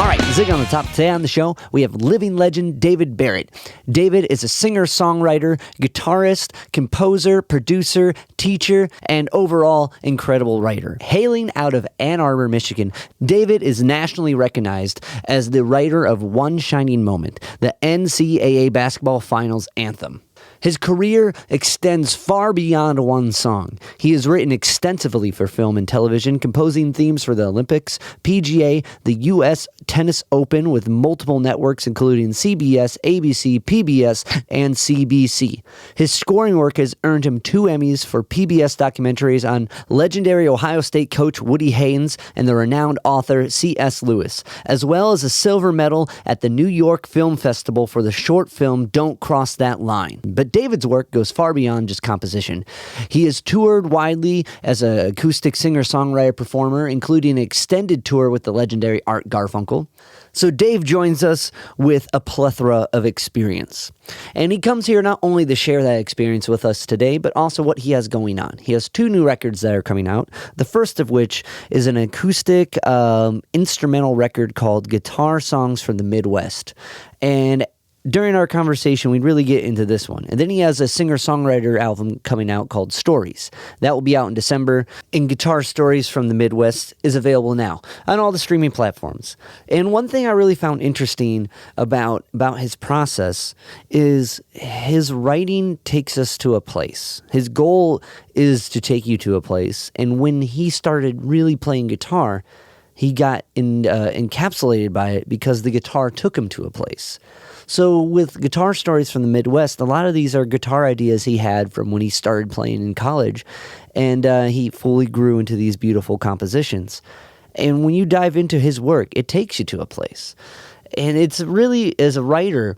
All right, Zig on the top. Today on the show, we have living legend David Barrett. David is a singer-songwriter, guitarist, composer, producer, teacher, and overall incredible writer. Hailing out of Ann Arbor, Michigan, David is nationally recognized as the writer of One Shining Moment, the NCAA Basketball Finals anthem. His career extends far beyond one song. He has written extensively for film and television, composing themes for the Olympics, PGA, the U.S. Tennis Open with multiple networks including CBS, ABC, PBS, and CBC. His scoring work has earned him 2 Emmys for PBS documentaries on legendary Ohio State coach Woody Haynes and the renowned author C.S. Lewis, as well as a silver medal at the New York Film Festival for the short film Don't Cross That Line. But David's work goes far beyond just composition. He has toured widely as an acoustic singer-songwriter performer, including an extended tour with the legendary Art Garfunkel. So Dave joins us with a plethora of experience. And he comes here not only to share that experience with us today, but also what he has going on. He has 2 new records that are coming out, the first of which is an acoustic instrumental record called Guitar Songs from the Midwest. And during our conversation, we really get into this one. And then he has a singer-songwriter album coming out called Stories. That will be out in December. And Guitar Stories from the Midwest is available now on all the streaming platforms. And one thing I really found interesting about his process is his writing takes us to a place. His goal is to take you to a place. And when he started really playing guitar, he got encapsulated by it because the guitar took him to a place. So with Guitar Stories from the Midwest, a lot of these are guitar ideas he had from when he started playing in college, and he fully grew into these beautiful compositions. And when you dive into his work, it takes you to a place. And it's really, as a writer,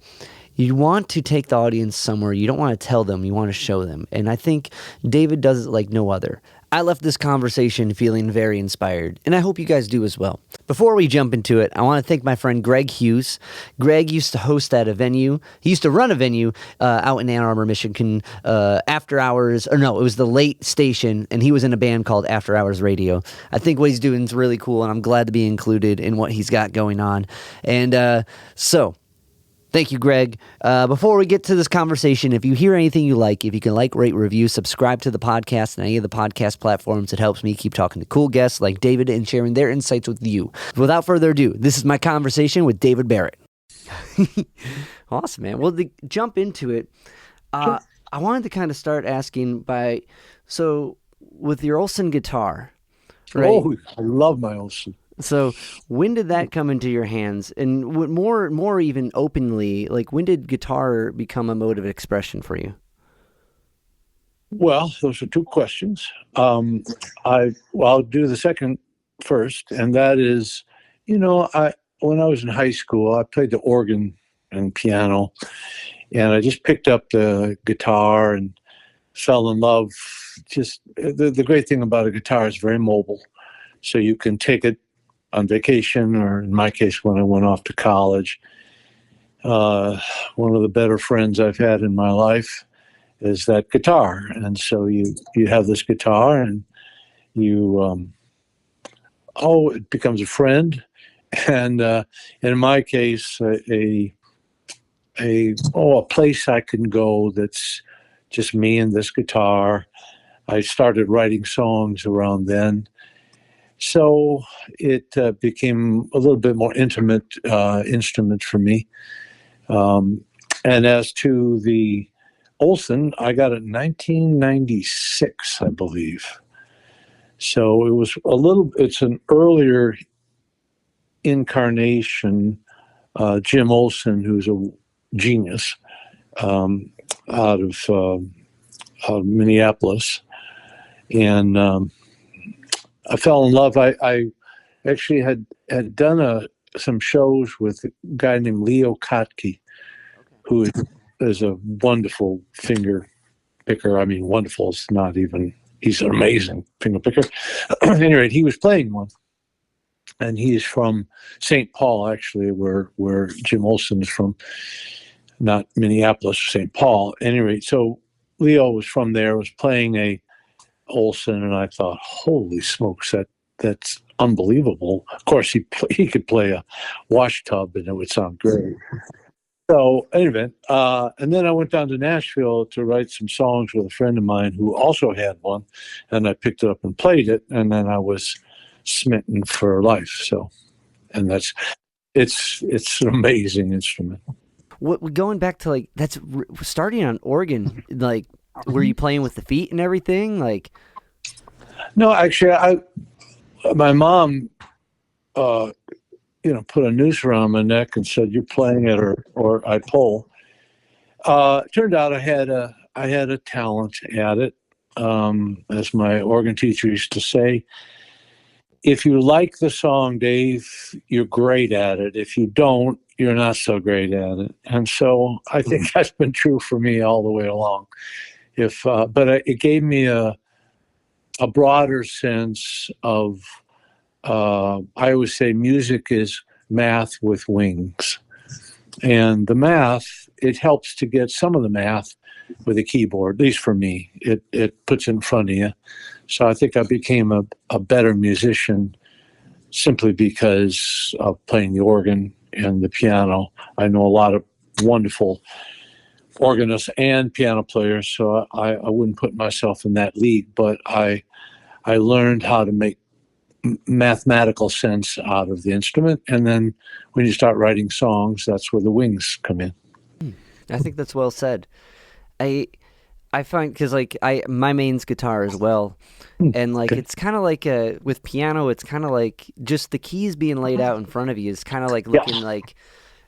you want to take the audience somewhere. You don't want to tell them, you want to show them. And I think David does it like no other. I left this conversation feeling very inspired, and I hope you guys do as well. Before we jump into it, I want to thank my friend Greg Hughes. Greg used to host at a venue. He used to run a venue out in Ann Arbor, Michigan, after hours, or no, it was the late station, and he was in a band called After Hours Radio. I think what he's doing is really cool, and I'm glad to be included in what he's got going on. And so, thank you, Greg. Before we get to this conversation, if you hear anything you like, if you can like, rate, review, subscribe to the podcast on any of the podcast platforms, it helps me keep talking to cool guests like David and sharing their insights with you. Without further ado, this is my conversation with David Barrett. Awesome, man. Well, to jump into it, I wanted to kind of start asking so with your Olsen guitar, right? Oh, I love my Olsen. So when did that come into your hands? And more even openly, like when did guitar become a mode of expression for you? Well, those are 2 questions. I'll do the second first, and that is, when I was in high school, I played the organ and piano, and I just picked up the guitar and fell in love. Just the great thing about a guitar is very mobile, so you can take it on vacation, or in my case, when I went off to college. One of the better friends I've had in my life is that guitar. And so you have this guitar, and it becomes a friend. And in my case, a place I can go that's just me and this guitar. I started writing songs around then. So it became a little bit more intimate instrument for me. And as to the Olsen, I got it in 1996, I believe. So it was it's an earlier incarnation. Jim Olsen, who's a genius out of Minneapolis. And I fell in love. I actually had done some shows with a guy named Leo Kottke, who is a wonderful finger picker. I mean, wonderful is not even, he's an amazing finger picker. At any rate, he was playing one. And he's from St. Paul, actually, where Jim Olsen is from, not Minneapolis, St. Paul. At any rate, so Leo was from there, was playing a Olsen, and I thought, holy smokes, that's unbelievable. Of course, he could play a wash tub and it would sound great. So anyway, and then I went down to Nashville to write some songs with a friend of mine who also had one, and I picked it up and played it, and then I was smitten for life. So, and it's an amazing instrument. What going back to like starting on organ, like were you playing with the feet and everything? Like, no, actually, my mom, put a noose around my neck and said, "You're playing it, or I pull." Turned out I had a talent at it, as my organ teacher used to say. If you like the song, Dave, you're great at it. If you don't, you're not so great at it. And so I think that's been true for me all the way along. But it gave me a broader sense of, I always say music is math with wings. And the math, it helps to get some of the math with a keyboard, at least for me. It puts it in front of you. So I think I became a better musician simply because of playing the organ and the piano. I know a lot of wonderful organists and piano players, so I wouldn't put myself in that league, but I learned how to make mathematical sense out of the instrument. And then when you start writing songs, that's where the wings come in. I think that's well said. I find, because like my main's guitar as well, and like it's kind of like with piano, it's kind of like just the keys being laid out in front of you is kind of like looking like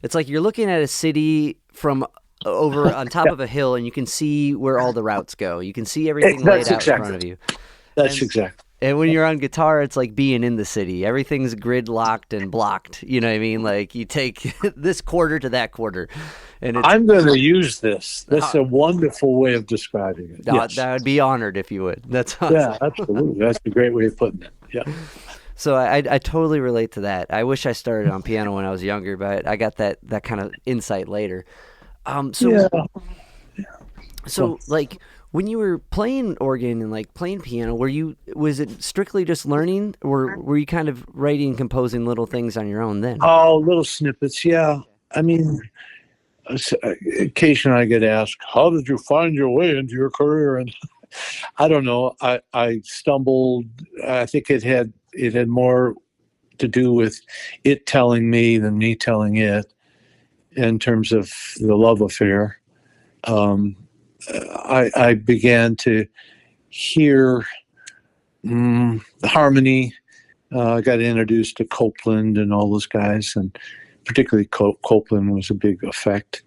it's like you're looking at a city from over on top of a hill, and you can see where all the routes go. You can see everything laid out in front of you. That's exactly. And when you're on guitar, it's like being in the city. Everything's grid locked and blocked. You know what I mean? Like you take this quarter to that quarter. And I'm going to use this. That's a wonderful way of describing it. Yes. That would be honored if you would. That's awesome. Yeah, absolutely. That's a great way of putting it. Yeah. So I totally relate to that. I wish I started on piano when I was younger, but I got that kind of insight later. So like when you were playing organ and like playing piano, was it strictly just learning, or were you kind of writing and composing little things on your own then? Oh, little snippets. Yeah. I mean, occasionally I get asked, how did you find your way into your career? And I don't know. I stumbled. I think it had more to do with it telling me than me telling it in terms of the love affair. I began to hear the harmony. I got introduced to Copeland and all those guys, and particularly Copeland was a big effect.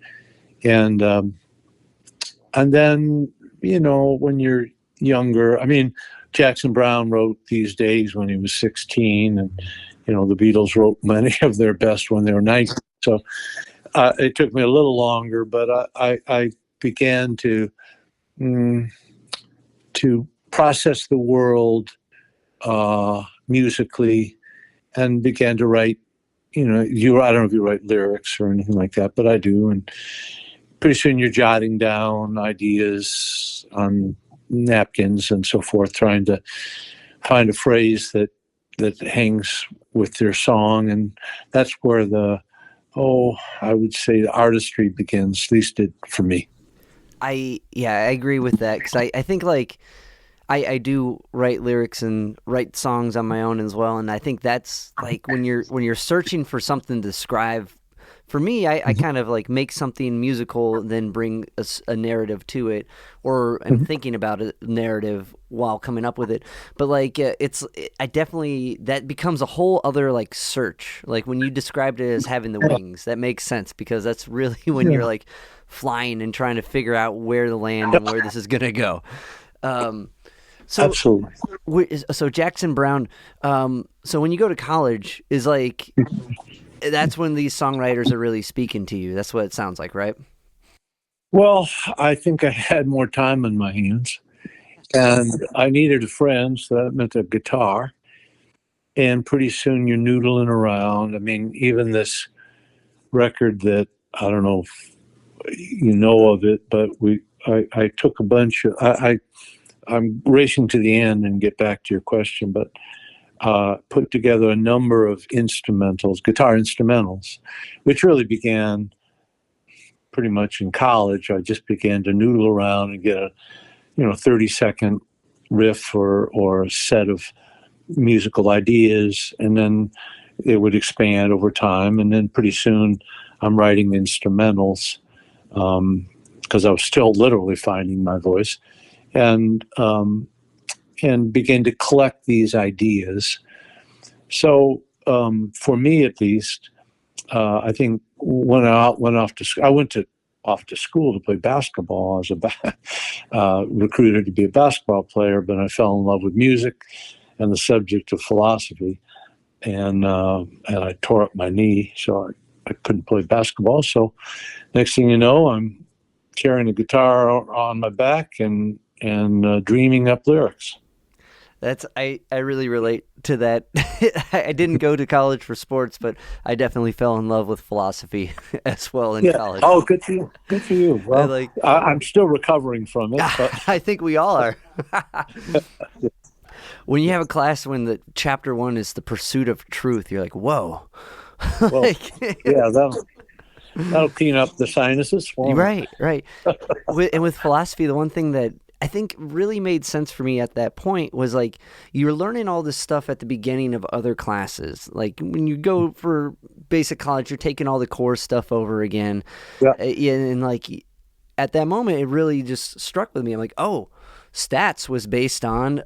And then, when you're younger, I mean, Jackson Browne wrote These Days when he was 16, and, the Beatles wrote many of their best when they were 19. So it took me a little longer, but I began to process the world musically, and began to write. I don't know if you write lyrics or anything like that, but I do. And pretty soon you're jotting down ideas on napkins and so forth, trying to find a phrase that hangs with your song. And that's where I would say the artistry begins, at least it for me. I agree with that, because I think like I do write lyrics and write songs on my own as well, and I think that's like when you're searching for something to describe. For me, I kind of like make something musical, then bring a narrative to it, or I'm thinking about a narrative while coming up with it. But like that becomes a whole other like search. Like when you described it as having the wings, that makes sense, because that's really when you're like flying and trying to figure out where to land and where this is gonna go. So, absolutely. So Jackson Browne. So when you go to college, is like that's when these songwriters are really speaking to you. That's what it sounds like, right? Well, I think I had more time on my hands, and I needed a friend, so that meant a guitar. And pretty soon you're noodling around. I mean, even this record that I don't know if you know of it, but I took a bunch of I'm racing to the end and get back to your question, but put together a number of instrumentals, guitar instrumentals, which really began pretty much in college. I just began to noodle around and get a 30-second riff or a set of musical ideas, and then it would expand over time. And then pretty soon I'm writing instrumentals because I was still literally finding my voice, and begin to collect these ideas. So for me, at least, I think when I went off to school to play basketball. I was recruited to be a basketball player, but I fell in love with music and the subject of philosophy, and I tore up my knee, so I couldn't play basketball. So next thing you know, I'm carrying a guitar on my back and dreaming up lyrics. I really relate to that. I didn't go to college for sports, but I definitely fell in love with philosophy as well in college. Oh, good for you. Good for you. Well, I'm still recovering from it. But... I think we all are. When you have a class when the chapter 1 is the pursuit of truth, you're like, whoa. Well, yeah, that'll clean up the sinuses for me. Right. And with philosophy, the one thing that I think really made sense for me at that point was like you're learning all this stuff at the beginning of other classes. Like when you go for basic college, you're taking all the core stuff over again. Yeah. And like at that moment, it really just struck with me. I'm like, oh, stats was based on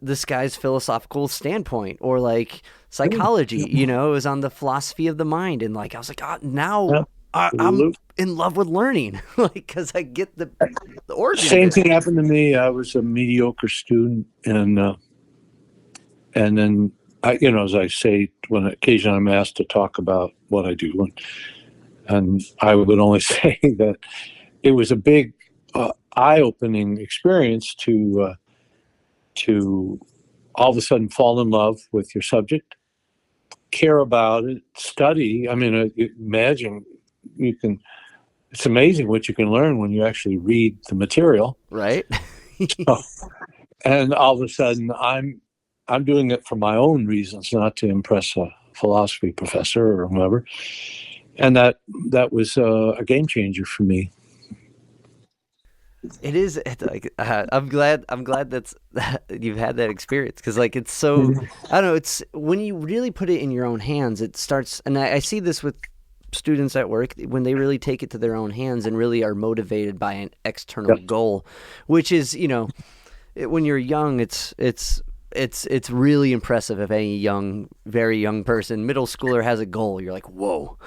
this guy's philosophical standpoint, or like psychology, it was on the philosophy of the mind. And like I was like, now I'm in love with learning, like, because I get the origin. Same thing happened to me. I was a mediocre student, and then I, as I say, when occasionally I'm asked to talk about what I do, and I would only say that it was a big eye-opening experience to all of a sudden fall in love with your subject, care about it, study. I mean, imagine it's amazing what you can learn when you actually read the material. Right. And all of a sudden I'm doing it for my own reasons, not to impress a philosophy professor or whoever. And that was a game changer for me. It is. Like I'm glad that's you've had that experience, because like it's so I don't know. It's when you really put it in your own hands, it starts. And I see this with students at work when they really take it to their own hands and really are motivated by an external goal, which is when you're young, it's really impressive if any very young person, middle schooler, has a goal. You're like, whoa,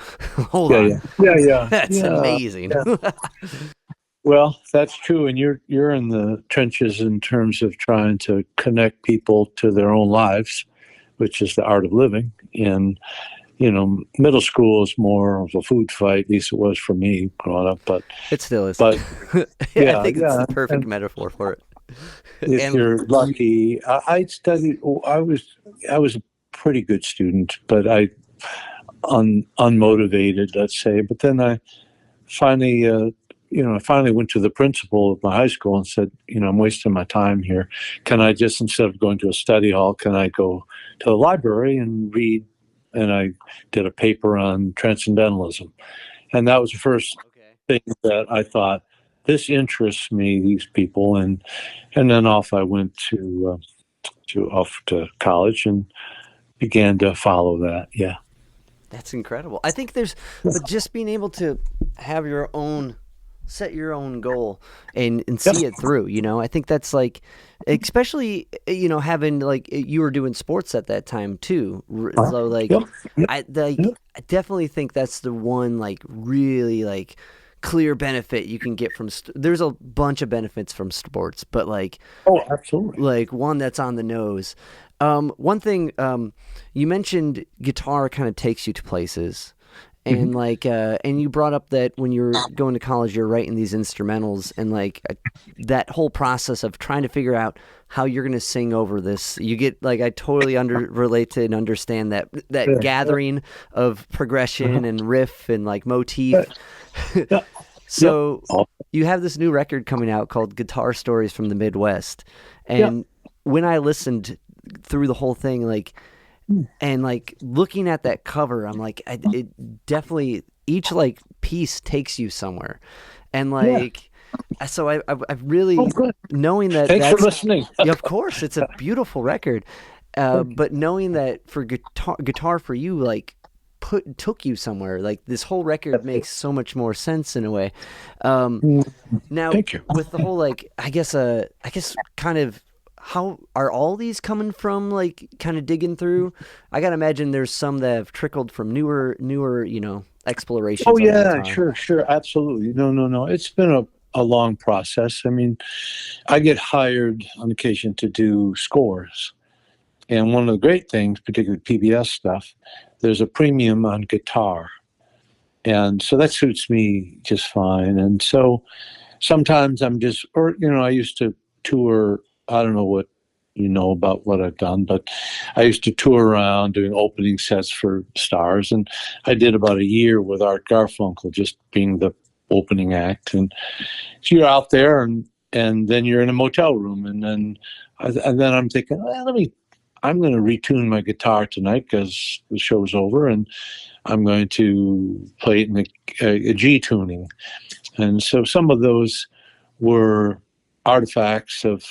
hold on, that's amazing. Yeah. Well, that's true, and you're in the trenches in terms of trying to connect people to their own lives, which is the art of living. And middle school is more of a food fight. At least it was for me growing up. But it still is. But I think it's the perfect metaphor for it. If you're lucky, I studied. I was a pretty good student, but unmotivated, let's say. But then I finally. I finally went to the principal of my high school and said, I'm wasting my time here. Can I just, instead of going to a study hall, can I go to the library and read? And I did a paper on transcendentalism. And that was the first thing that I thought, this interests me, these people. And then off I went to college and began to follow that. Yeah. That's incredible. I think but just being able to have set your own goal and see it through, I think that's like, especially, having like you were doing sports at that time too. So like, I definitely think that's the one like really like clear benefit you can get from, there's a bunch of benefits from sports, but like, oh, absolutely. Like one that's on the nose. One thing, you mentioned guitar kind of takes you to places. And like, and you brought up that when you're going to college, you're writing these instrumentals, and like that whole process of trying to figure out how you're going to sing over this. You get like, I totally relate to and understand that gathering of progression and riff and like motif. So you have this new record coming out called Guitar Stories from the Midwest. And when I listened through the whole thing, like, and like looking at that cover, I'm like, it definitely, each like piece takes you somewhere, and like, so I've really, good. knowing that Thanks for that's, listening. yeah, of course, it's a beautiful record, but knowing that for guitar for you, like, took you somewhere, like this whole record makes so much more sense in a way. Now, Thank you. with the whole, like, I guess kind of, how are all these coming from, like, kind of digging through? I gotta imagine there's some that have trickled from newer, explorations Oh on the yeah, guitar. sure, absolutely. No. It's been a long process. I mean, I get hired on occasion to do scores. And one of the great things, particularly PBS stuff, there's a premium on guitar. And so that suits me just fine. And so sometimes I'm just, or, I used to tour. I don't know what you know about what I've done, but I used to tour around doing opening sets for stars. And I did about a year with Art Garfunkel, just being the opening act. And so you're out there, and then you're in a motel room. And then I'm thinking, well, I'm going to retune my guitar tonight because the show's over, and I'm going to play it in a G tuning. And so some of those were artifacts of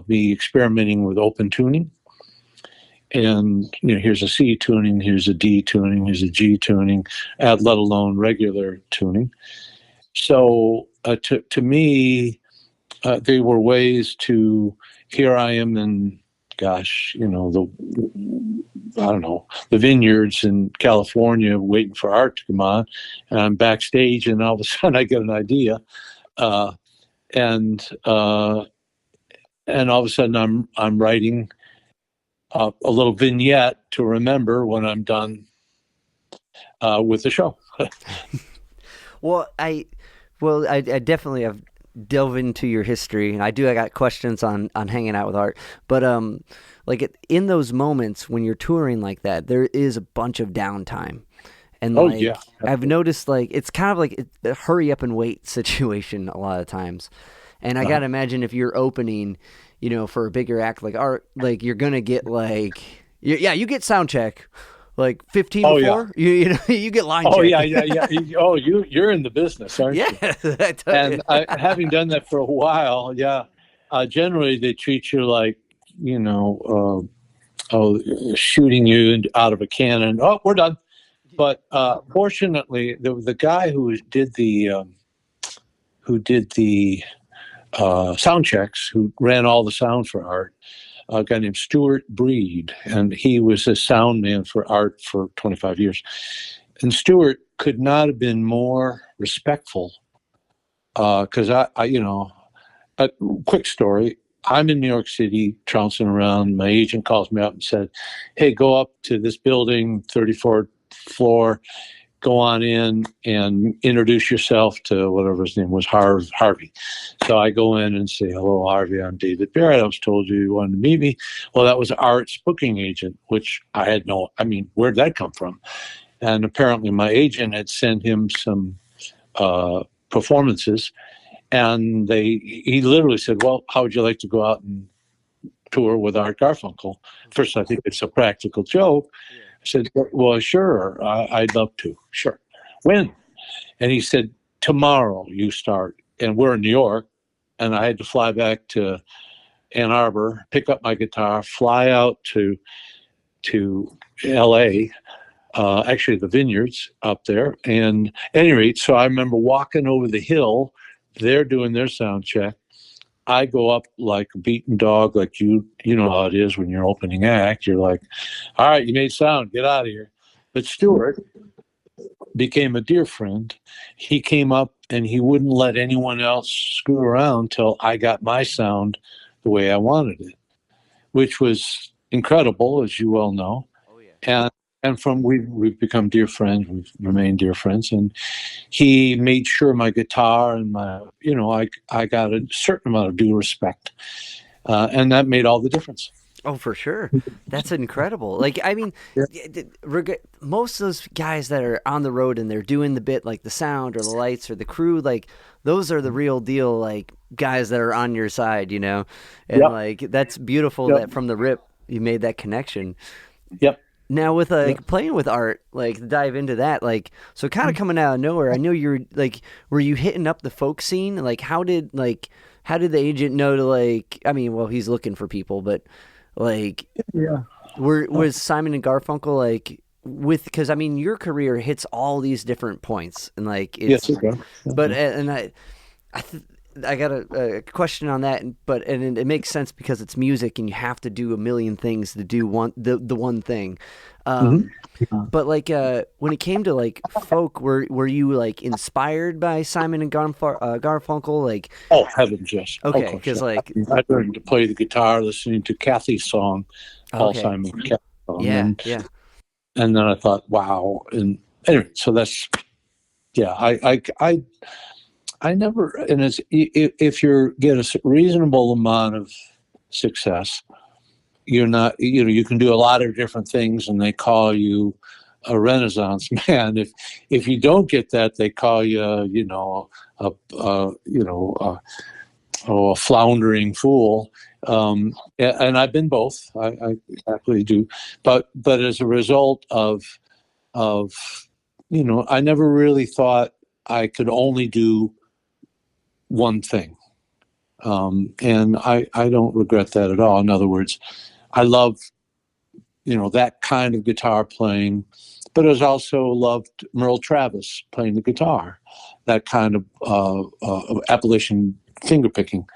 me experimenting with open tuning. And, here's a C tuning, here's a D tuning, here's a G tuning, let alone regular tuning. So to me, they were ways to, here I am in, gosh, the vineyards in California waiting for Art to come on, and I'm backstage, and all of a sudden I get an idea, and all of a sudden I'm writing a little vignette to remember when I'm done with the show. Well, I definitely have delved into your history, and I got questions on hanging out with Art, but like, in those moments when you're touring like that, there is a bunch of downtime, and like, Yeah, I've noticed, like, it's kind of like a hurry up and wait situation a lot of times, and I gotta imagine if you're opening, for a bigger act like Art, like, you're gonna get like, you get sound check like 15 before. Yeah. You get line check. Yeah. Oh, you're in the business, aren't you? Yeah. And having done that for a while, generally they treat you like, shooting you out of a cannon. Oh, we're done. But fortunately, the guy who did the sound checks, who ran all the sound for Art, a guy named Stuart Breed, and he was a sound man for Art for 25 years. And Stuart could not have been more respectful, because a quick story. I'm in New York City, trouncing around. My agent calls me up and said, "Hey, go up to this building, 34th floor. Go on in and introduce yourself to," whatever his name was, Harvey. So I go in and say, "Hello, Harvey. I'm David Barrett. I was told you wanted to meet me." Well, that was Art's booking agent, which I had where'd that come from? And apparently my agent had sent him some performances, and he literally said, "Well, how would you like to go out and tour with Art Garfunkel?" First, I think it's a practical joke. I said, "Well, sure, I'd love to. Sure. When?" And he said, "Tomorrow you start." And we're in New York, and I had to fly back to Ann Arbor, pick up my guitar, fly out to L.A., actually the vineyards up there. And at any rate, so I remember walking over the hill. They're doing their sound check. I go up like a beaten dog, like you know how it is when you're opening act. You're like, "All right, you made sound, get out of here." But Stuart became a dear friend. He came up and he wouldn't let anyone else screw around till I got my sound the way I wanted it, which was incredible, as you well know. Oh, yeah. And from we've become dear friends. We've remained dear friends, and he made sure my guitar and I got a certain amount of due respect, and that made all the difference. Oh, for sure. That's incredible. Like, I mean, Yeah. most of those guys that are on the road and they're doing the bit, like the sound or the lights or the crew, like, those are the real deal, like, guys that are on your side, and Yep. like, that's beautiful Yep. that from the rip, you made that connection. Yep. Now with playing with art, like dive into that, like so kind of coming out of nowhere. I know you're like, were you hitting up the folk scene? Like how did the agent know to like? I mean, well, he's looking for people, but like, Yeah. was Simon and Garfunkel like with? Because I mean, your career hits all these different points, and like it's, Yes, it does. but and I got a question on that, but it makes sense because it's music and you have to do a million things to do the one thing. But like when it came to like folk, were you like inspired by Simon and Garfunkel? Like, Oh, heavens, yes. okay, because like, I learned to play the guitar listening to Kathy's song, Paul okay, Simon. Kathy's song, yeah, and then I thought, wow. And anyway, so that's, yeah, I never, and it's, if you get a reasonable amount of success, you're not, you can do a lot of different things and they call you a Renaissance man. If you don't get that, they call you, a floundering fool. And I've been both. I actually do. But as a result of, I never really thought I could only do one thing. And I don't regret that at all. In other words, I love, that kind of guitar playing, but I also loved Merle Travis playing the guitar, that kind of Appalachian finger picking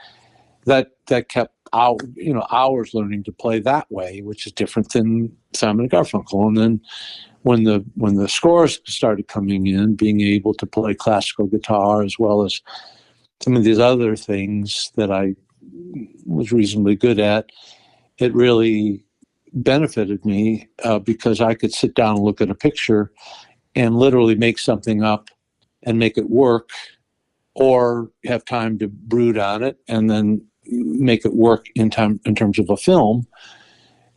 that kept hours learning to play that way, which is different than Simon and Garfunkel. And then when the scores started coming in, being able to play classical guitar as well as some of these other things that I was reasonably good at, it really benefited me because I could sit down and look at a picture and literally make something up and make it work, or have time to brood on it and then make it work in terms of a film.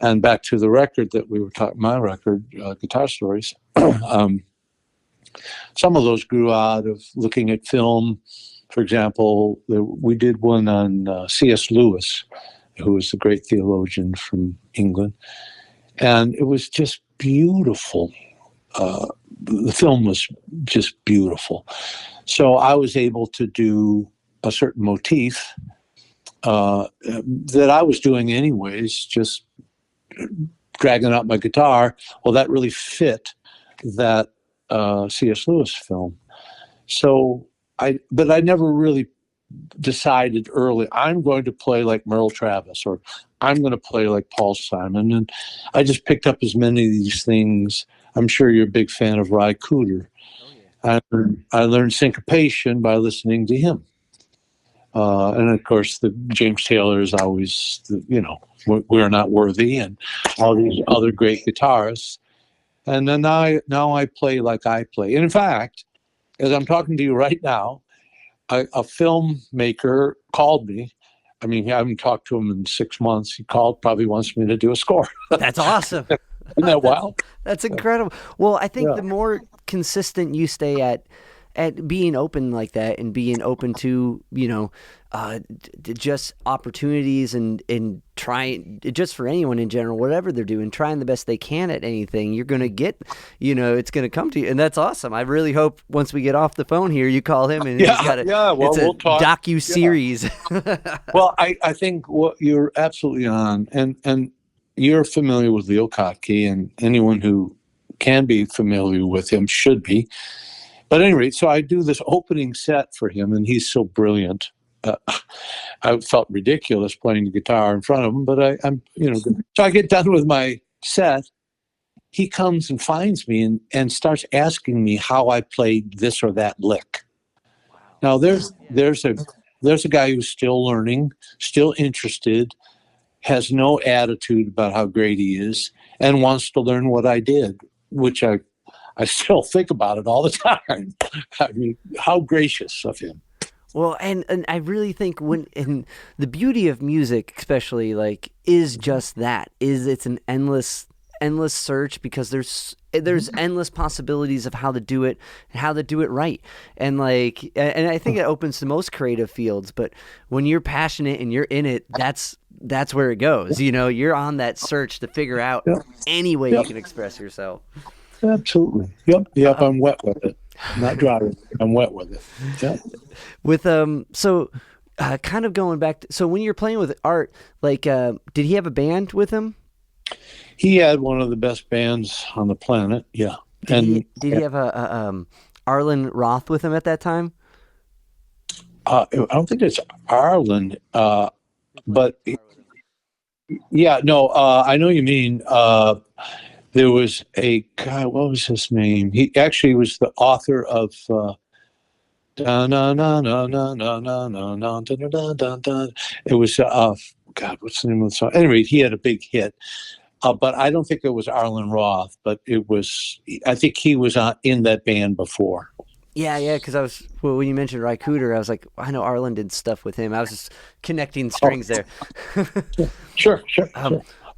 And back to the record that we were talking, my record, Guitar Stories. Some of those grew out of looking at film. For example, we did one on C.S. Lewis, who was the great theologian from England. And it was just beautiful. The film was just beautiful. So I was able to do a certain motif that I was doing anyways, just dragging out my guitar. Well, that really fit that C.S. Lewis film. So but I never really decided early, I'm going to play like Merle Travis, or I'm going to play like Paul Simon. And I just picked up as many of these things. I'm sure you're a big fan of Ry Cooder. Oh, yeah. I learned syncopation by listening to him. And of course, the James Taylor is always, We're Not Worthy, and all these other great guitarists. And then now I play like I play. And in fact, as I'm talking to you right now, a filmmaker called me. I mean, I haven't talked to him in 6 months. He called, probably wants me to do a score. That's awesome. Isn't that wild? That's incredible. Well, I think the more consistent you stay at being open like that and being open to, just opportunities and trying, just for anyone in general, whatever they're doing, trying the best they can at anything, you're going to get, it's going to come to you. And that's awesome. I really hope once we get off the phone here, you call him and he's got we'll talk. Docu-series. Yeah. Well, I think what you're absolutely on, and you're familiar with Leo Kottke, and anyone who can be familiar with him should be. But at any rate, so I do this opening set for him, and he's so brilliant. I felt ridiculous playing the guitar in front of him, but I'm so I get done with my set. He comes and finds me and starts asking me how I played this or that lick. Now there's a guy who's still learning, still interested, has no attitude about how great he is, and wants to learn what I did, which I still think about it all the time. I mean, how gracious of him. Well, and I really think and the beauty of music, especially, like, is just that, is it's an endless endless search because there's endless possibilities of how to do it and how to do it right. And I think it opens to most creative fields, but when you're passionate and you're in it, that's where it goes. You're on that search to figure out any way you can express yourself. Absolutely. Yep. I'm wet with it. Not dry with it. I'm wet with it. Yeah. With kind of going back so when you're playing with Art, did he have a band with him? He had one of the best bands on the planet. Yeah. Did he have a Arlen Roth with him at that time? I don't think it's Arlen, but yeah, no, I know you mean. There was a guy. What was his name? He actually was the author of. Da, na, na, na, na, na, na, na, na, da, da, da, da, da. It was God. What's the name of the song? Anyway, he had a big hit. But I don't think it was Arlen Roth, but it was. I think he was in that band before. Yeah, because when you mentioned Ry Cooder, I was like, I know Arlen did stuff with him. I was just connecting strings there. Sure.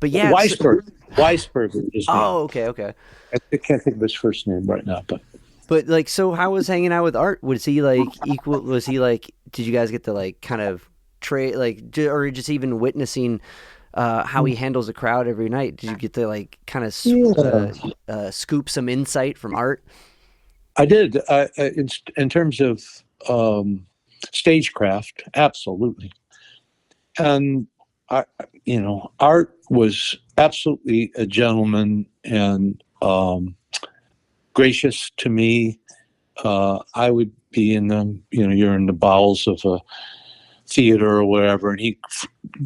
But yeah, Weisberg is his name. Oh, okay. I can't think of his first name right now, but so how was hanging out with Art? Was he equal? Was he did you guys get to kind of trade or just even witnessing how he handles a crowd every night? Did you get to kind of scoop some insight from Art? I did. In terms of stagecraft, absolutely. And Art was absolutely a gentleman and gracious to me. I would be in you're in the bowels of a theater or whatever, and he'd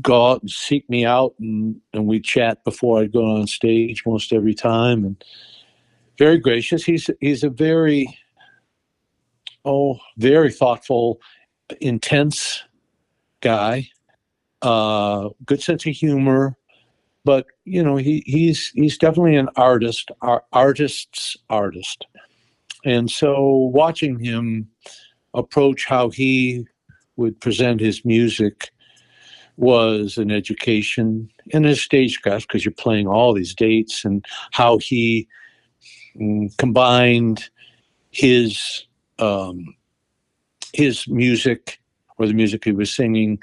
go out and seek me out, and we'd chat before I'd go on stage most every time, and very gracious. He's a very thoughtful, intense guy. Good sense of humor, but he's definitely an artist's artist. And so watching him approach how he would present his music was an education in his stagecraft, because you're playing all these dates, and how he combined his music, or the music he was singing,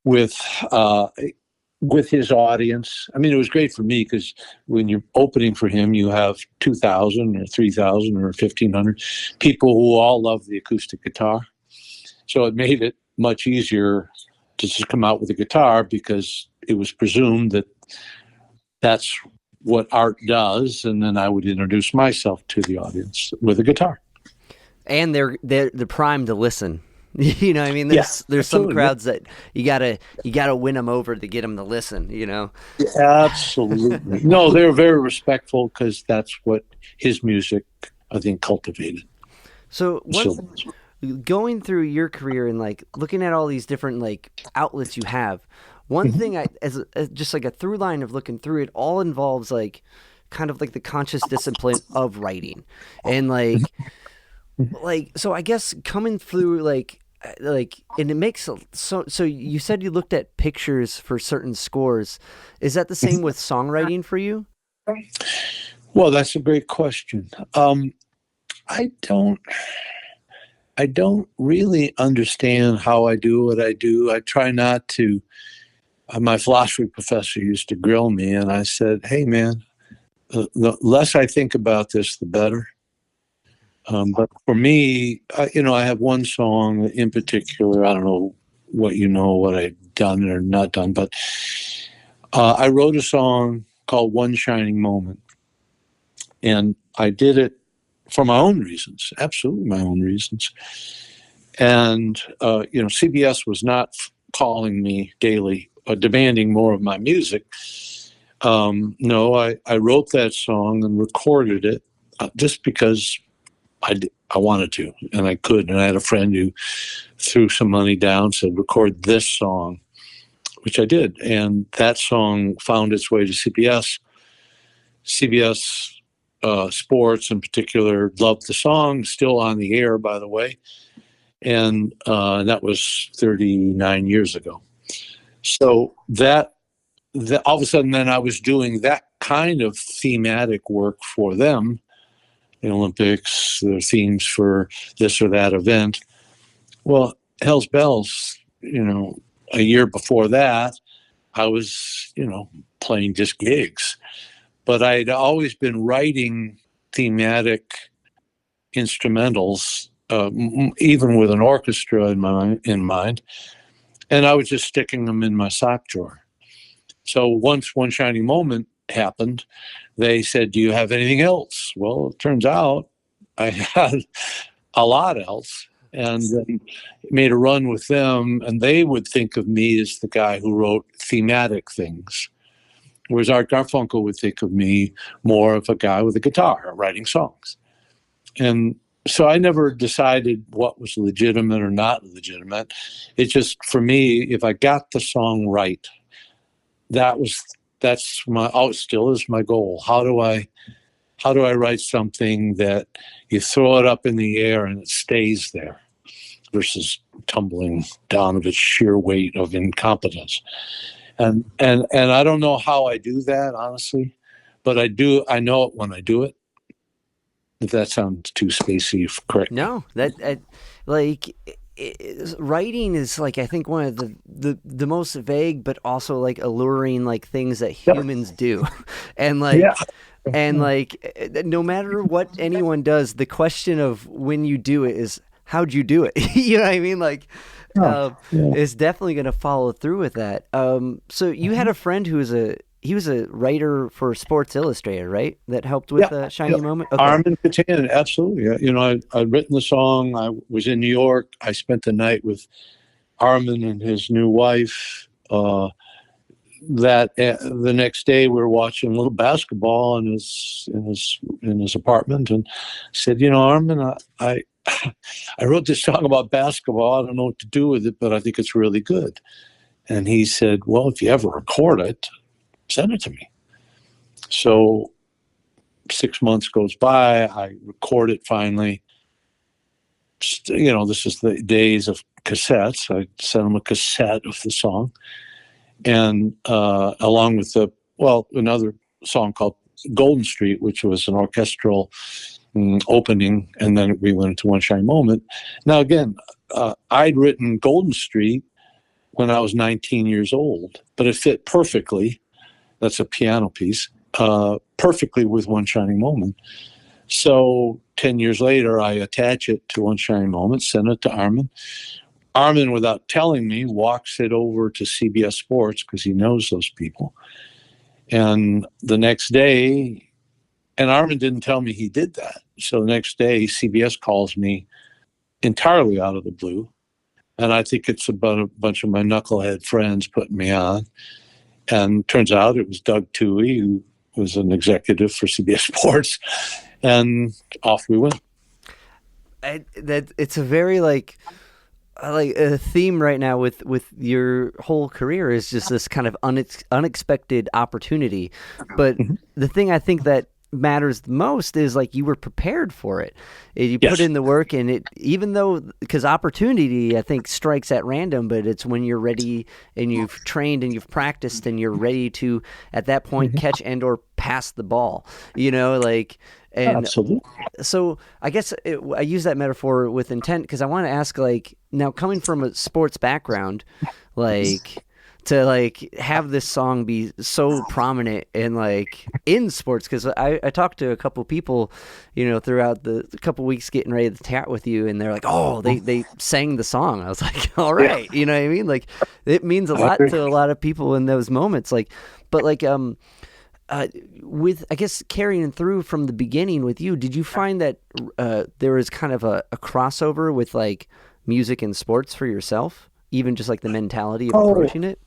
with his audience. I mean, it was great for me, because when you're opening for him, you have 2,000 or 3,000 or 1,500 people who all love the acoustic guitar. So it made it much easier to just come out with a guitar, because it was presumed that that's what Art does, and then I would introduce myself to the audience with a guitar. And they're primed to listen. There's absolutely. Some crowds that you gotta win them over to get them to listen. Absolutely. No, they're very respectful, because that's what his music, I think, cultivated. So going through your career and looking at all these different outlets you have, one thing as just a through line of looking through it, all involves kind of the conscious discipline of writing, and so I guess coming through and it makes so you said you looked at pictures for certain scores. Is that the same with songwriting for you? Well, that's a great question. I don't really understand how I do what I do. I try not to. My philosophy professor used to grill me, and I said, "Hey, man, the less I think about this, the better." But for me, I have one song in particular. I don't know what I've done or not done, but I wrote a song called "One Shining Moment," and I did it for my own reasons, absolutely my own reasons. And CBS was not calling me daily, demanding more of my music. No, I wrote that song and recorded it just because I wanted to, and I could. And I had a friend who threw some money down, said, record this song, which I did. And that song found its way to CBS. CBS Sports in particular loved the song, still on the air, by the way. And that was 39 years ago. So that all of a sudden, then I was doing that kind of thematic work for them. The Olympics, their themes for this or that event. Well, Hell's Bells, a year before that, I was, playing just gigs. But I'd always been writing thematic instrumentals, even with an orchestra in mind, and I was just sticking them in my sock drawer. So once One Shining Moment happened, they said, "Do you have anything else?" Well, it turns out I had a lot else, and made a run with them, and they would think of me as the guy who wrote thematic things, whereas Art Garfunkel would think of me more of a guy with a guitar writing songs. And so I never decided what was legitimate or not legitimate. It's just, for me, if I got the song right, that's still is my goal. How do I write something that you throw it up in the air and it stays there, versus tumbling down of its sheer weight of incompetence? And I don't know how I do that, honestly, but I know it when I do it. If that sounds too spacey, correct? No, writing is like, I think, one of the most vague but also like alluring like things that humans do. And like, Yeah. and like, no matter what anyone does, the question of when you do it is, how'd you do it? You know what I mean? Like, is definitely going to follow through with that. So you had a friend who was he was a writer for Sports Illustrated, right? That helped with Shiny Moment? Okay. Armin Katan, absolutely. I'd written the song. I was in New York. I spent the night with Armin and his new wife. The next day we were watching a little basketball in his apartment, and said, Armin, I wrote this song about basketball. I don't know what to do with it, but I think it's really good. And he said, well, if you ever record it, send it to me. So 6 months goes by. I record it finally. This is the days of cassettes. I sent him a cassette of the song, and along with another song called Golden Street, which was an orchestral opening, and then we went into One Shine Moment. Now, again, I'd written Golden Street when I was 19 years old, but it fit perfectly. That's a piano piece, perfectly with One Shining Moment. So 10 years later, I attach it to One Shining Moment, send it to Armin. Armin, without telling me, walks it over to CBS Sports because he knows those people. And the next day, and Armin didn't tell me he did that. So the next day, CBS calls me entirely out of the blue. And I think it's about a bunch of my knucklehead friends putting me on. And turns out it was Doug Toohey, who was an executive for CBS Sports. And off we went. It's a very like a theme right now with your whole career is just this kind of unexpected opportunity. But the thing I think that matters the most is like you were prepared for it. You put in the work, and it, even though, because opportunity I think strikes at random, but it's when you're ready and you've trained and you've practiced and you're ready to at that point catch and or pass the ball, like. And absolutely. So I guess I use that metaphor with intent because I want to ask, like, now coming from a sports background, like, to like have this song be so prominent and like in sports, because I talked to a couple people, throughout the couple weeks getting ready to chat with you, and they're like, oh, they sang the song. I was like, all right, you know what I mean? Like, it means a lot to a lot of people in those moments. Like, but like with, I guess, carrying through from the beginning with you, did you find that there was kind of a crossover with like music and sports for yourself, even just like the mentality of approaching it?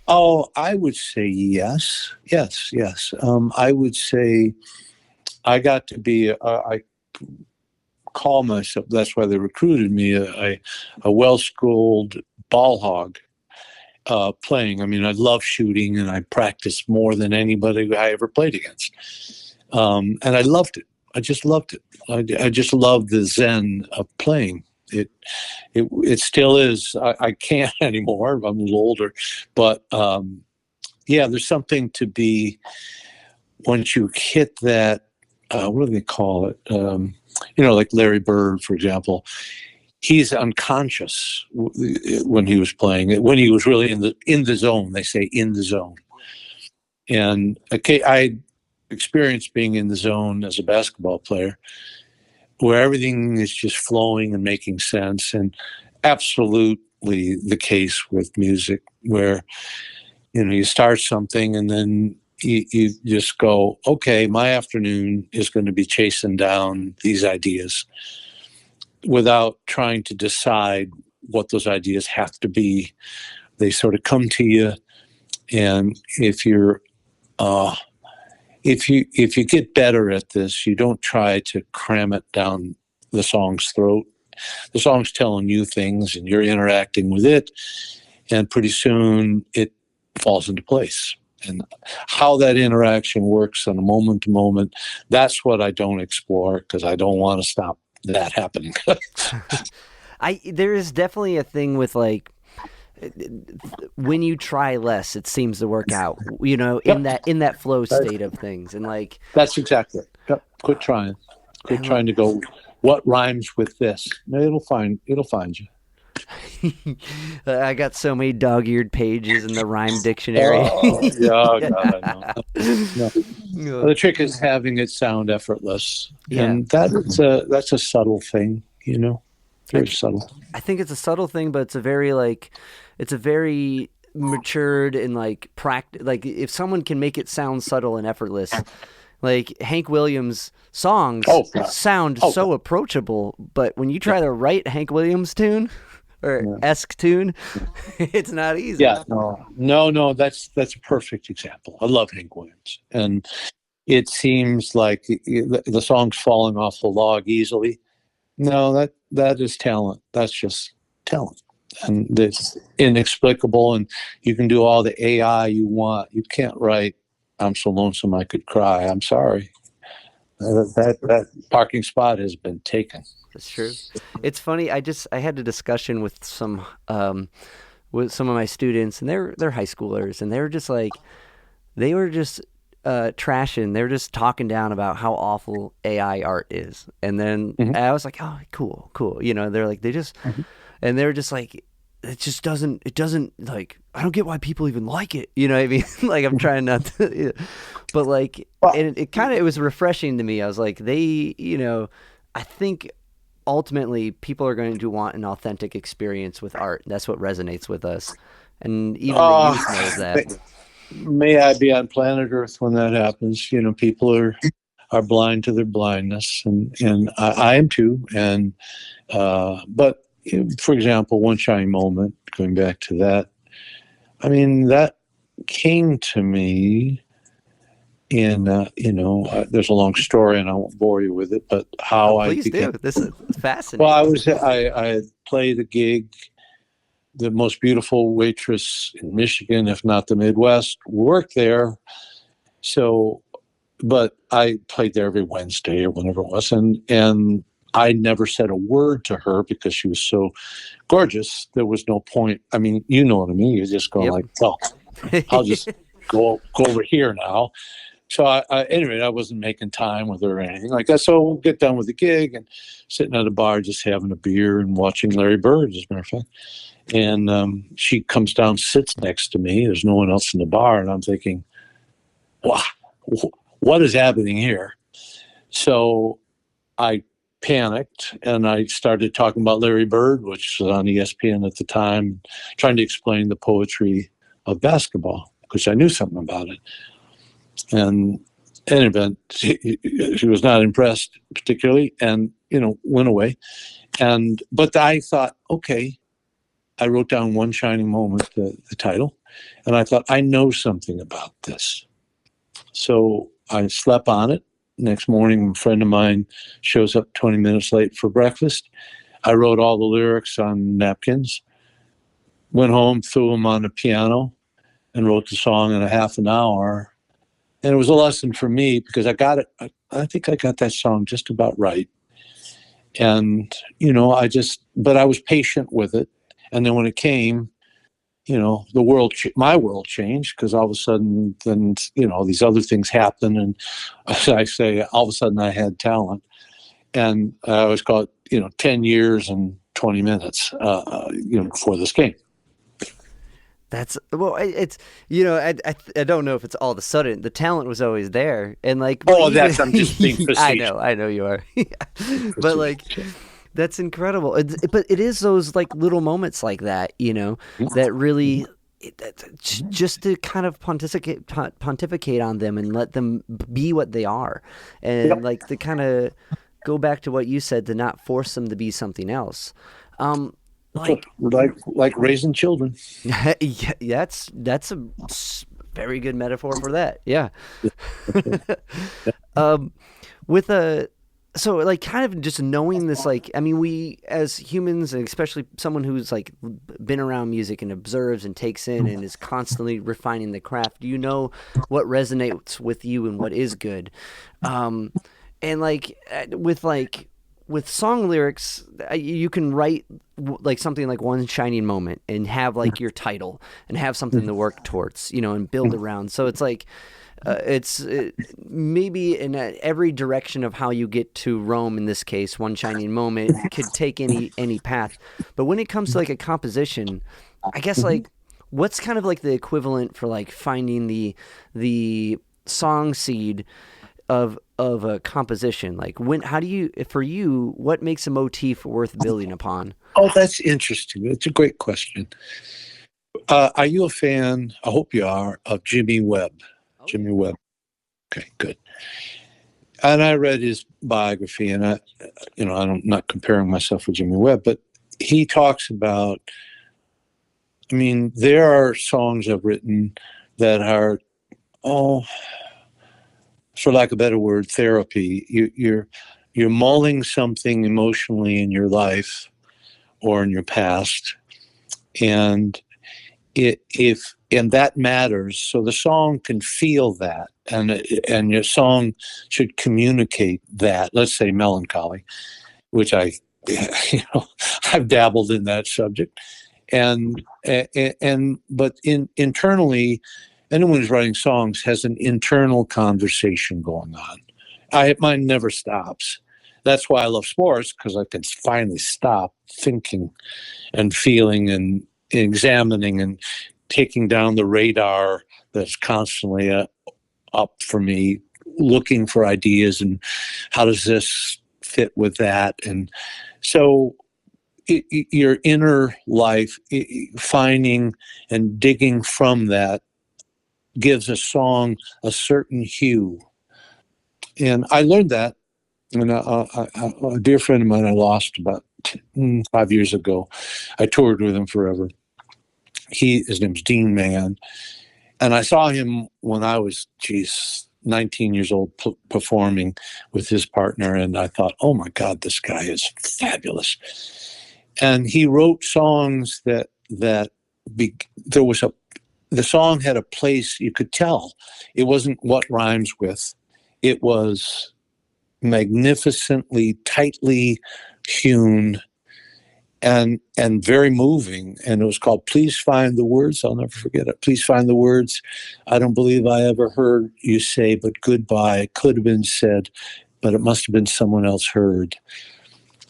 Oh, I would say yes. I would say I got to be, I call myself, that's why they recruited me, a well-schooled ball hog playing. I mean, I love shooting, and I practiced more than anybody I ever played against. And I loved it. I just loved it. I just loved the zen of playing. It still is. I can't anymore. I'm a little older, but there's something to be once you hit that, what do they call it? Like Larry Bird, for example, he's unconscious when he was playing it, when he was really in the zone. They say in the zone. And I experienced being in the zone as a basketball player, where everything is just flowing and making sense, and absolutely the case with music, where you start something and then you just go, okay, my afternoon is going to be chasing down these ideas without trying to decide what those ideas have to be. They sort of come to you, and if you get better at this, you don't try to cram it down the song's throat. The song's telling you things, and you're interacting with it, and pretty soon it falls into place. And how that interaction works on a moment to moment, that's what I don't explore, because I don't want to stop that happening. There is definitely a thing with like, when you try less, it seems to work out, Yep. in that flow state of things. And like, that's exactly it. Yep. Quit trying to go, what rhymes with this? No, it'll find you. I got so many dog-eared pages in the rhyme dictionary. God, I know. No. The trick is having it sound effortless, and that's a subtle thing, very subtle. I think it's a subtle thing, but it's a very matured and like practice. Like if someone can make it sound subtle and effortless, like Hank Williams songs sound so approachable, but when you try to write Hank Williams tune or esque tune, it's not easy. Yeah, no, that's a perfect example. I love Hank Williams, and it seems like the song's falling off the log easily. No, that is talent. That's just talent, and it's inexplicable. And you can do all the AI you want. You can't write "I'm so lonesome I could cry." I'm sorry, that parking spot has been taken. That's true. It's funny. I had a discussion with some of my students, and they're high schoolers, and they were just trashing. They were just talking down about how awful AI art is. And then I was like, oh, cool. They're like, and they're just like, it doesn't like, I don't get why people even like it. You know what I mean? Like, I'm trying not to, but like, it was refreshing to me. I was like, I think ultimately people are going to want an authentic experience with art. That's what resonates with us. And even the youth knows that. May I be on planet Earth when that happens. People are blind to their blindness, and I am too. And but for example, One Shining Moment, going back to that, I mean, that came to me in there's a long story, and I won't bore you with it, but how please do. This is fascinating. Well, I played a gig. The most beautiful waitress in Michigan, if not the Midwest, worked there. So, but I played there every Wednesday or whenever it was, and I never said a word to her because she was so gorgeous. There was no point. I mean, you know what I mean. You just go like, well, I'll just go over here now. So anyway, I wasn't making time with her or anything like that. So we'll get done with the gig and sitting at a bar, just having a beer and watching Larry Bird, as a matter of fact. And she comes down, sits next to me. There's no one else in the bar. And I'm thinking, wow, what is happening here? So I panicked and I started talking about Larry Bird, which was on ESPN at the time, trying to explain the poetry of basketball, because I knew something about it. And in any event, she was not impressed particularly, and went away. But I thought, okay, I wrote down One Shining Moment, the title, and I thought, I know something about this. So I slept on it. Next morning, a friend of mine shows up 20 minutes late for breakfast. I wrote all the lyrics on napkins, went home, threw them on the piano, and wrote the song in a half an hour. And it was a lesson for me because I got it. I think I got that song just about right. And, but I was patient with it. And then when it came, my world changed, because all of a sudden, then, these other things happen. And as I say, all of a sudden I had talent. And I always call it, 10 years and 20 minutes, before this game. It's I don't know if it's all of a sudden. The talent was always there, and like, I'm just being facetious. I know you are, but like, that's incredible. But it is those like little moments like that, that really, just to kind of pontificate on them and let them be what they are, and like to kind of go back to what you said, to not force them to be something else. Like raising children. Yeah, that's a very good metaphor for that. Yeah. So like kind of just knowing this, like, I mean, we as humans, and especially someone who's like been around music and observes and takes in and is constantly refining the craft, what resonates with you and what is good. And with song lyrics, you can write like something like One Shining Moment and have like your title and have something to work towards, and build around. So it's like, maybe in every direction of how you get to Rome, in this case, One Shining Moment could take any path. But when it comes to like a composition, I guess like, what's kind of like the equivalent for like finding the song seed of a composition? Like, for you, what makes a motif worth building upon? Oh, that's interesting. That's a great question. Are you a fan, I hope you are, of Jimmy Webb? Oh. Jimmy Webb. Okay, good. And I read his biography, and I'm not comparing myself with Jimmy Webb, but he talks about, there are songs I've written that are, for lack of a better word, therapy. You're mulling something emotionally in your life or in your past, and that matters. So the song can feel that, and your song should communicate that. Let's say melancholy, which I've dabbled in that subject, but internally, anyone who's writing songs has an internal conversation going on. Mine never stops. That's why I love sports, because I can finally stop thinking and feeling and examining and taking down the radar that's constantly up for me, looking for ideas and how does this fit with that. And so your inner life, finding and digging from that, gives a song a certain hue. And I learned that. And a dear friend of mine I lost about 5 years ago. I toured with him forever. His name's Dean Mann. And I saw him when I was, 19 years old, performing with his partner. And I thought, oh my God, this guy is fabulous. And he wrote songs the song had a place, you could tell. It wasn't what rhymes with. It was magnificently, tightly hewn and very moving. And it was called Please Find the Words. I'll never forget it. Please find the words. I don't believe I ever heard you say, but goodbye could have been said, but it must have been someone else heard.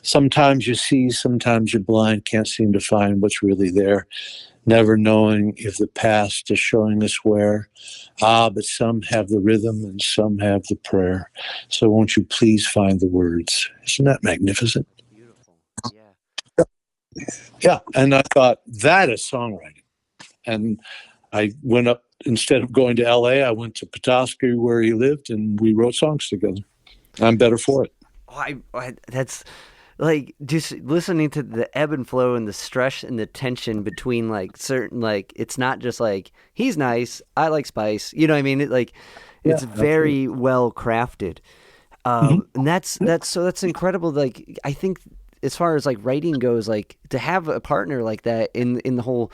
Sometimes you see, sometimes you're blind, can't seem to find what's really there. Never knowing if the past is showing us where. But some have the rhythm and some have the prayer. So won't you please find the words? Isn't that magnificent? Beautiful. Yeah. Yeah. And I thought, that is songwriting. And I went up, instead of going to LA, I went to Petoskey where he lived, and we wrote songs together. I'm better for it. That's... like, just listening to the ebb and flow and the stress and the tension between like certain, like, it's not just like, he's nice, I like spice, you know what I mean? It's very well crafted. And that's incredible. Like, I think as far as like writing goes, like to have a partner like that in the whole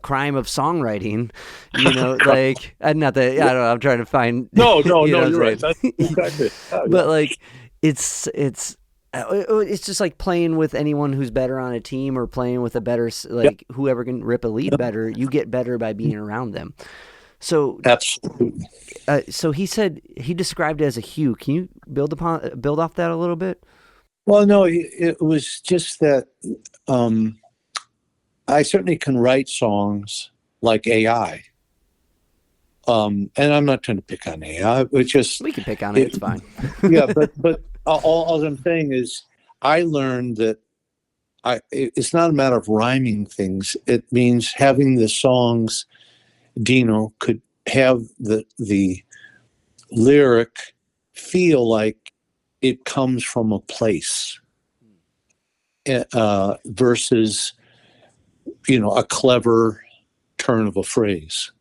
crime of songwriting, like, not that, I don't know, I'm trying to find, no, you're right. That's exactly it. But like, it's It's just like playing with anyone who's better on a team, or playing with a better, like whoever can rip a lead better. You get better by being around them. So Absolutely. so he said he described it as a hue. Can you build off that a little bit? Well, no, it was just that I certainly can write songs like AI. And I'm not trying to pick on AI. It's just We can pick on it. It's fine. yeah, but all I'm saying is I learned that it's not a matter of rhyming things. It means having the songs. Dino could have the lyric feel like it comes from a place, versus a clever turn of a phrase.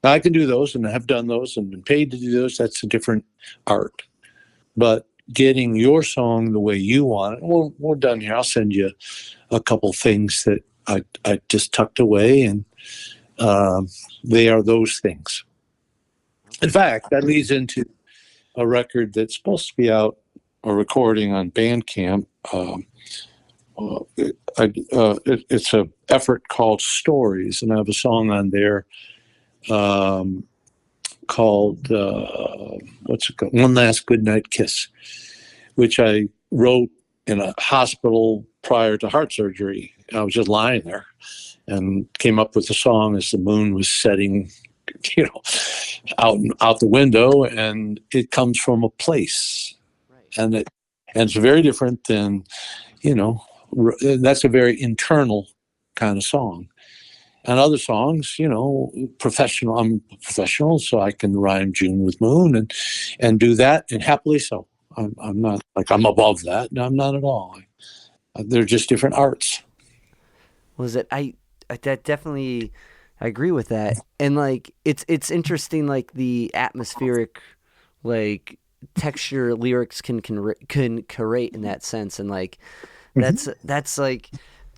Now, I can do those, and I have done those and been paid to do those. That's a different art. But getting your song the way you want it, we're done here. I'll send you a couple things that I just tucked away, and they are those things. In fact, that leads into a record that's supposed to be out, a recording on Bandcamp. It's an effort called Stories, and I have a song on there called what's it called? One Last Goodnight Kiss, which I wrote in a hospital prior to heart surgery. I was just lying there and came up with the song as the moon was setting, out the window, and it comes from a place, and it's very different than, that's a very internal kind of song. And other songs, professional. I'm professional, so I can rhyme June with moon and do that, and happily so. I'm not like I'm above that. No, I'm not at all. They're just different arts. Was it? That definitely, I agree with that. And like it's interesting, like the atmospheric, like texture lyrics can create in that sense, and like that's like.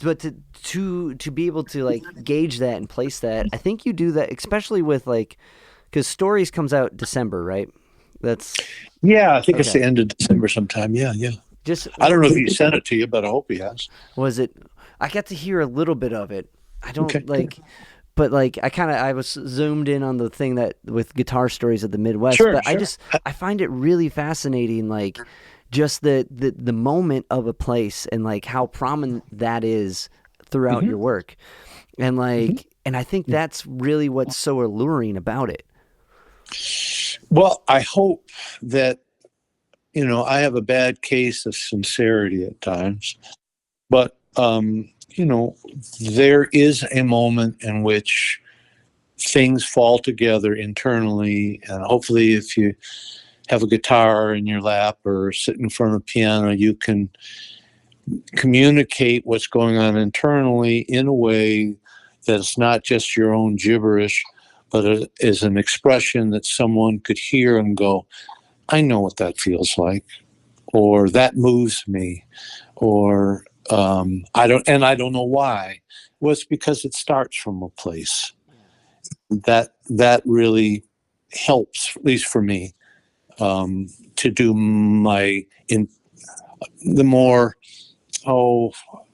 But to be able to like gauge that and place that, I think you do that, especially with like, because Stories comes out December, right? That's I think it's the end of December sometime. Yeah. Just I don't know if he sent it to you, but I hope he has. Was it? I got to hear a little bit of it. I don't Okay. but like I was zoomed in on the thing that with Guitar Stories of the Midwest. Sure, but sure. I find it really fascinating, like just the moment of a place, and like how prominent that is throughout your work, and like and I think that's really what's so alluring about it. Well, I hope that, I have a bad case of sincerity at times, but there is a moment in which things fall together internally, and hopefully if you have a guitar in your lap or sit in front of a piano, you can communicate what's going on internally in a way that's not just your own gibberish, but is an expression that someone could hear and go, I know what that feels like, or that moves me, or I don't know why. Well, it's because it starts from a place that really helps, at least for me, to do the more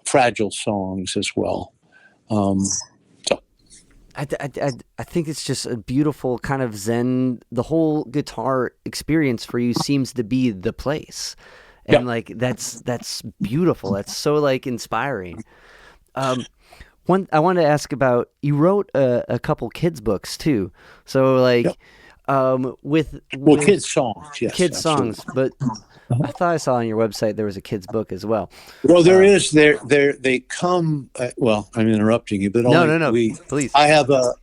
fragile songs as well. So I think it's just a beautiful kind of Zen. The whole guitar experience for you seems to be the place, and like that's beautiful. That's so like inspiring. One I wanted to ask about, you wrote a couple kids books too. So like with kids songs, yes, kids absolutely. songs, but I thought I saw on your website there was a kids book as well. Well, there is. They come. Well, I'm interrupting you, but No, please. I have a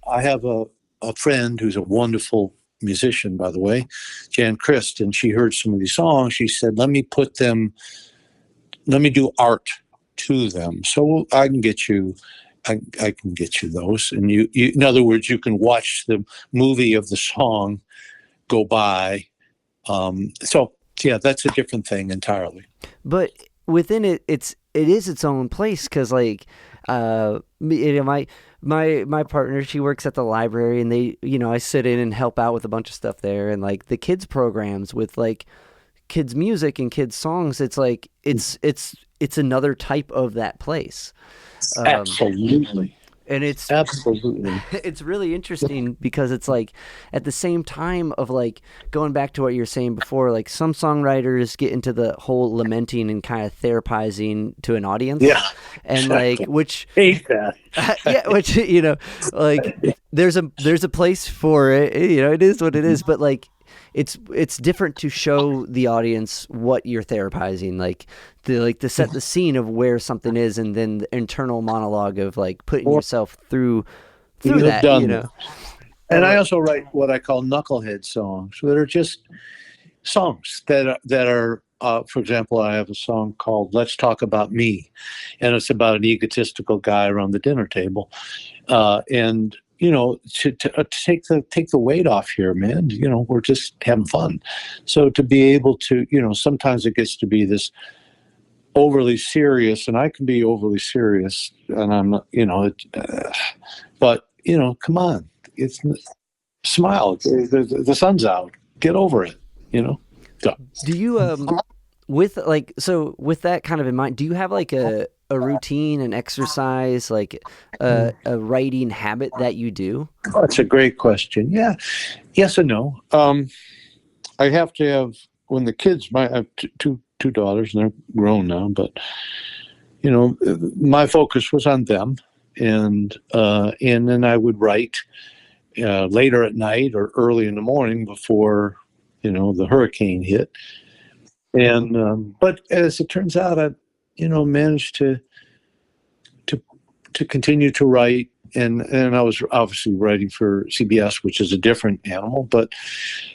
friend who's a wonderful musician, by the way, Jan Christ, and she heard some of these songs. She said, "Let me do art to them, so I can get you." I can get you those, and you, in other words, you can watch the movie of the song go by. So yeah, that's a different thing entirely. But within it, it is its own place, because like my partner, she works at the library, and I sit in and help out with a bunch of stuff there, and like the kids programs with like kids music and kids songs, it's like it's another type of that place. Absolutely. And it's Absolutely. it's really interesting because it's like at the same time of like going back to what you're saying before, like some songwriters get into the whole lamenting and kind of therapizing to an audience. Yeah. And Exactly. like, which, Hate that. yeah, which, you know, like there's a place for it, you know, it is what it is, but like, it's different to show the audience what you're therapizing, like to set the scene of where something is, and then the internal monologue of like putting yourself through that, you know. And I also write what I call knucklehead songs, that are just songs that are for example, I have a song called "Let's Talk About Me," and it's about an egotistical guy around the dinner table, and you know, to take the weight off here, man. You know, we're just having fun. So to be able to, you know, sometimes it gets to be this overly serious, and I can be overly serious, and I'm not, you know, but you know, come on, it's smile. The sun's out. Get over it. You know. So. Do you with that kind of in mind, do you have like a routine, an exercise, like a writing habit that you do? Oh, that's a great question. Yeah. Yes and no. I have to have, when the kids, I have two daughters, and they're grown now, but you know, my focus was on them, and then I would write later at night or early in the morning before, you know, the hurricane hit. And but as it turns out, I, you know, managed to continue to write, and I was obviously writing for CBS, which is a different animal, but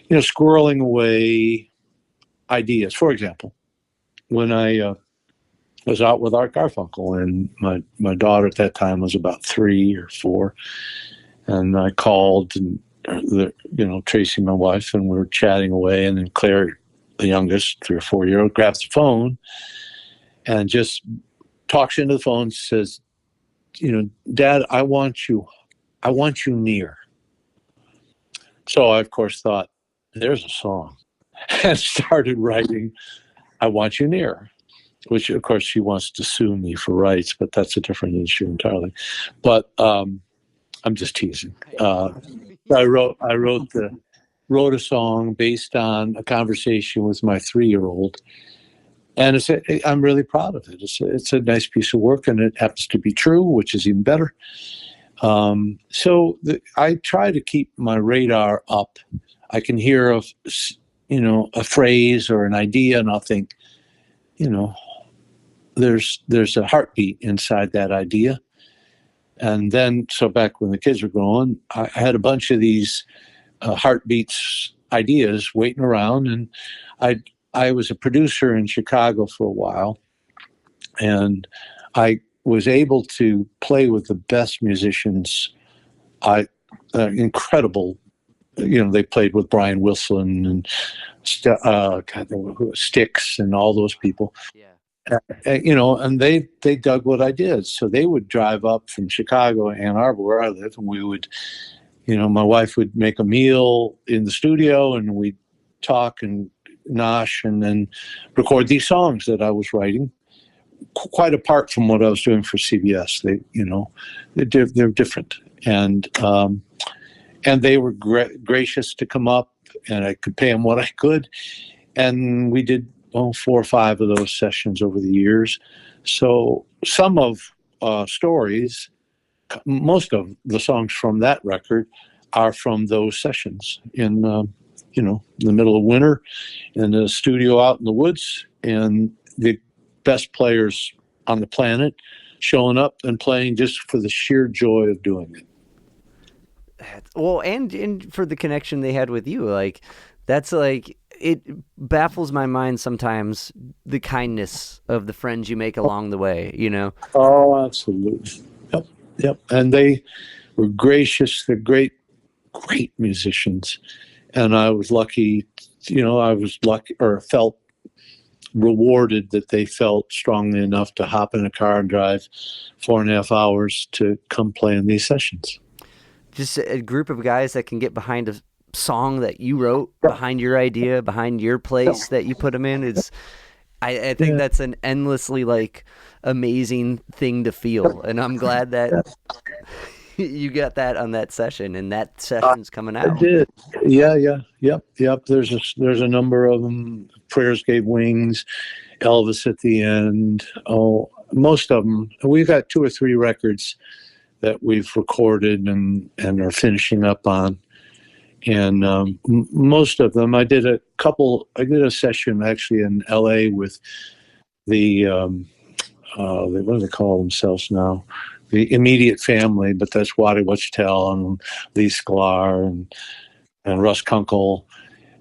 you know, squirreling away ideas. For example, when I was out with Art Garfunkel, and my daughter at that time was about 3 or 4, and I called, and you know, Tracy, my wife, and we were chatting away, and then Claire, the youngest, 3 or 4-year-old, grabs the phone and just talks into the phone and says, you know, "Dad, I want you near." So I, of course, thought, there's a song, and started writing "I Want You Near," which, of course, she wants to sue me for rights, but that's a different issue entirely. But I'm just teasing. I wrote a song based on a conversation with my 3-year-old, and I'm really proud of it. It's a nice piece of work, and it happens to be true, which is even better. I try to keep my radar up. I can hear a phrase or an idea, and I'll think, you know, there's a heartbeat inside that idea. And then, so back when the kids were growing, I had a bunch of these heartbeats ideas waiting around, and I was a producer in Chicago for a while, and I was able to play with the best musicians. Incredible, you know, they played with Brian Wilson and Styx and all those people. Yeah. You know, and they dug what I did, so they would drive up from Chicago, Ann Arbor, where I live, and we would, you know, my wife would make a meal in the studio, and we'd talk and nosh, and then record these songs that I was writing, quite apart from what I was doing for CBS. They, you know, they're different, and they were gracious to come up, and I could pay them what I could, and we did 4 or 5 of those sessions over the years. So some of stories, most of the songs from that record are from those sessions in, you know, the middle of winter in a studio out in the woods, and the best players on the planet showing up and playing just for the sheer joy of doing it. Well, and for the connection they had with you, like that's like, it baffles my mind sometimes, the kindness of the friends you make along the way, you know? Oh, absolutely. Yep. And they were gracious. They're great musicians. And I was lucky, you know, or felt rewarded that they felt strongly enough to hop in a car and drive 4.5 hours to come play in these sessions. Just a group of guys that can get behind song that you wrote behind your idea, behind your place that you put them in. I think that's an endlessly like amazing thing to feel, and I'm glad that you got that on that session, and that session's coming I out. did. Yep. There's a number of them. Prayers Gave Wings, Elvis at the end. Oh, most of them. We've got 2 or 3 records that we've recorded and are finishing up on. And most of them, I did a session actually in LA with the what do they call themselves now? The Immediate Family, but that's Waddy Wachtel and Lee Sklar and Russ Kunkel.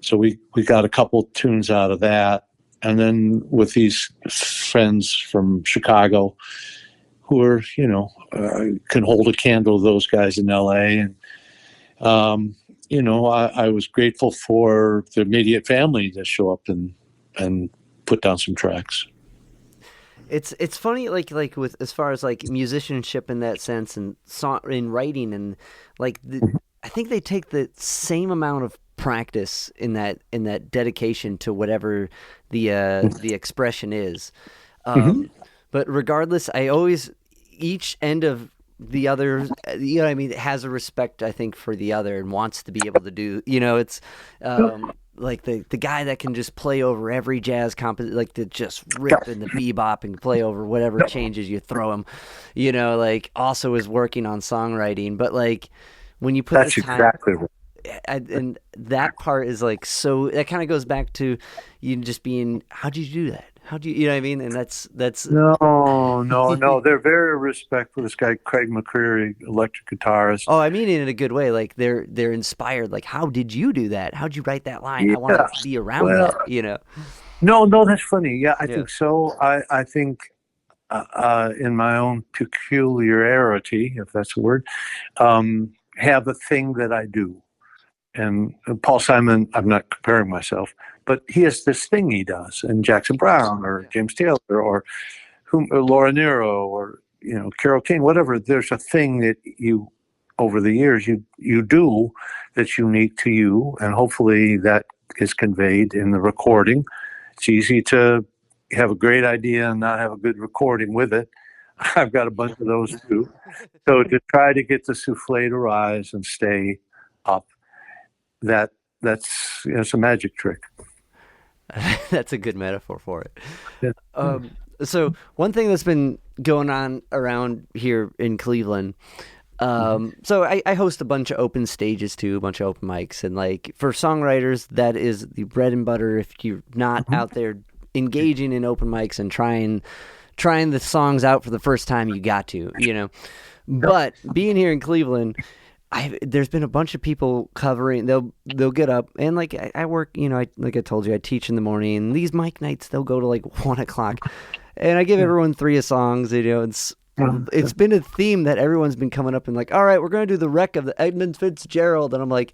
So we got a couple tunes out of that. And then with these friends from Chicago who are, can hold a candle to those guys in LA. And, I was grateful for the Immediate Family to show up and put down some tracks. It's funny, like with as far as like musicianship in that sense, and song in writing, and like I think they take the same amount of practice in that dedication to whatever the expression is. But regardless, I always each end of the other, I mean, has a respect, I think, for the other and wants to be able to do. It's. Like the guy that can just play over every jazz like to just rip in the bebop and play over whatever changes you throw him, like also is working on songwriting. But like when you put the time, exactly right. And that part is like, so that kind of goes back to you just being, how'd you do that? How do you know what I mean? And that's no. They're very respectful. This guy Craig McCreary, electric guitarist. Oh, I mean it in a good way. Like they're inspired. Like, how did you do that? How'd you write that line? I want to be around that. No, that's funny. Yeah, I think so. I think in my own peculiarity, if that's a word, have a thing that I do. And Paul Simon, I'm not comparing myself, but he has this thing he does, and Jackson Browne or James Taylor or Laura Nyro or Carole King, whatever. There's a thing that you, over the years, you do that's unique to you, and hopefully that is conveyed in the recording. It's easy to have a great idea and not have a good recording with it. I've got a bunch of those too. So to try to get the souffle to rise and stay up, that's it's a magic trick. That's a good metaphor for it. Yeah. So one thing that's been going on around here in Cleveland, so I host a bunch of open stages too, a bunch of open mics, and like for songwriters, that is the bread and butter. If you're not out there engaging in open mics and trying the songs out for the first time, you got to, But being here in Cleveland, there's been a bunch of people covering. They'll get up and like I work. Like I told you, I teach in the morning. And these mic nights, they'll go to like 1:00, and I give everyone 3 songs. It's been a theme that everyone's been coming up and like, all right, we're gonna do the wreck of the Edmund Fitzgerald, and I'm like,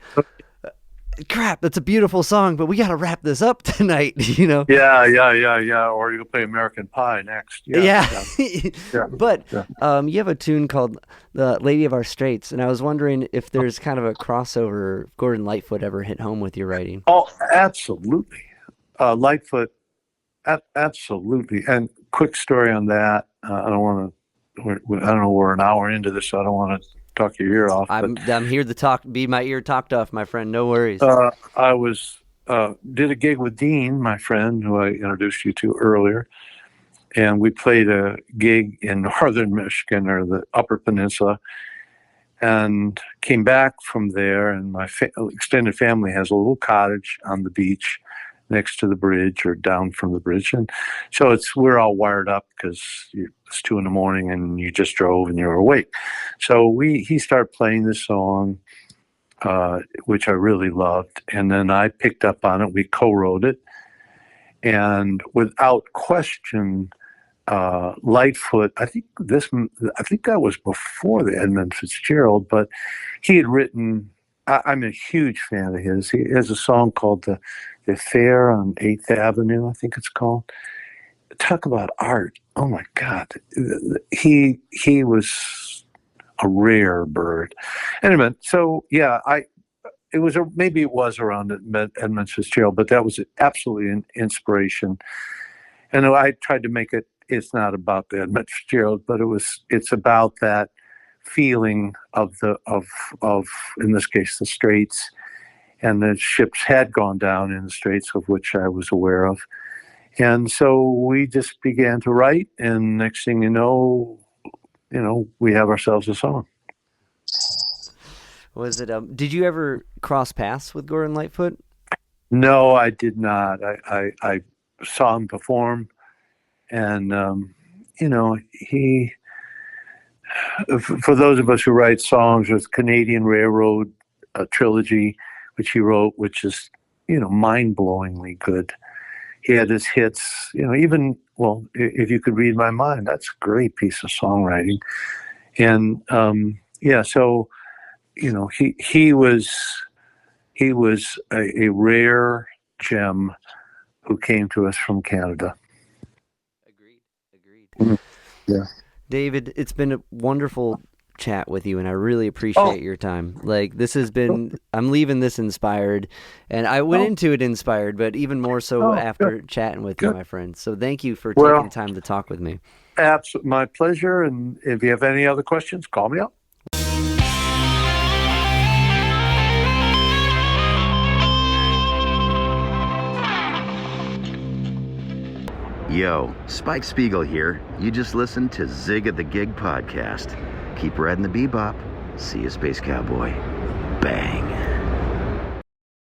crap, that's a beautiful song, but we got to wrap this up tonight, Yeah. Or you'll play American Pie next. Yeah. But you have a tune called "The Lady of Our Straits," and I was wondering if there's kind of a crossover. If Gordon Lightfoot ever hit home with your writing? Oh, absolutely. Lightfoot, absolutely. And quick story on that. I don't know. We're an hour into this, so I don't want to talk your ear off. I'm here to be my ear talked off, my friend. No worries. I was did a gig with Dean, my friend, who I introduced you to earlier, and we played a gig in northern Michigan or the Upper Peninsula, and came back from there. And my extended family has a little cottage on the beach next to the bridge or down from the bridge, and so we're all wired up because it's 2 a.m. and you just drove and you're awake. So he started playing this song, which I really loved, and then I picked up on it. We co-wrote it, and without question, Lightfoot. I think that was before the Edmund Fitzgerald, but he had written. I'm a huge fan of his. He has a song called The Affair on 8th Avenue, I think it's called. Talk about art. Oh my God. He was a rare bird. Anyway, so yeah, maybe it was around Edmund Fitzgerald, but that was absolutely an inspiration. And I tried to make it. It's not about the Edmund Fitzgerald, but it's about that feeling of in this case the Straits, and the ships had gone down in the Straits, of which I was aware of. And so we just began to write, and next thing you know, we have ourselves a song. Was it? Did you ever cross paths with Gordon Lightfoot? No, I did not. I saw him perform, and he. For those of us who write songs, with Canadian Railroad trilogy, which he wrote, which is mind-blowingly good. He had his hits, even, if you could read my mind, that's a great piece of songwriting. And so he was a rare gem who came to us from Canada. Agreed. Mm-hmm. Yeah. David, it's been a wonderful chat with you, and I really appreciate your time. Like, this has been, I'm leaving this inspired, and I went into it inspired, but even more so after chatting with you, my friend. So thank you for taking time to talk with me. Absolutely, my pleasure. And if you have any other questions, call me up. Yo, Spike Spiegel here. You just listened to Zig At The Gig podcast. Keep riding the bebop. See you, Space Cowboy. Bang.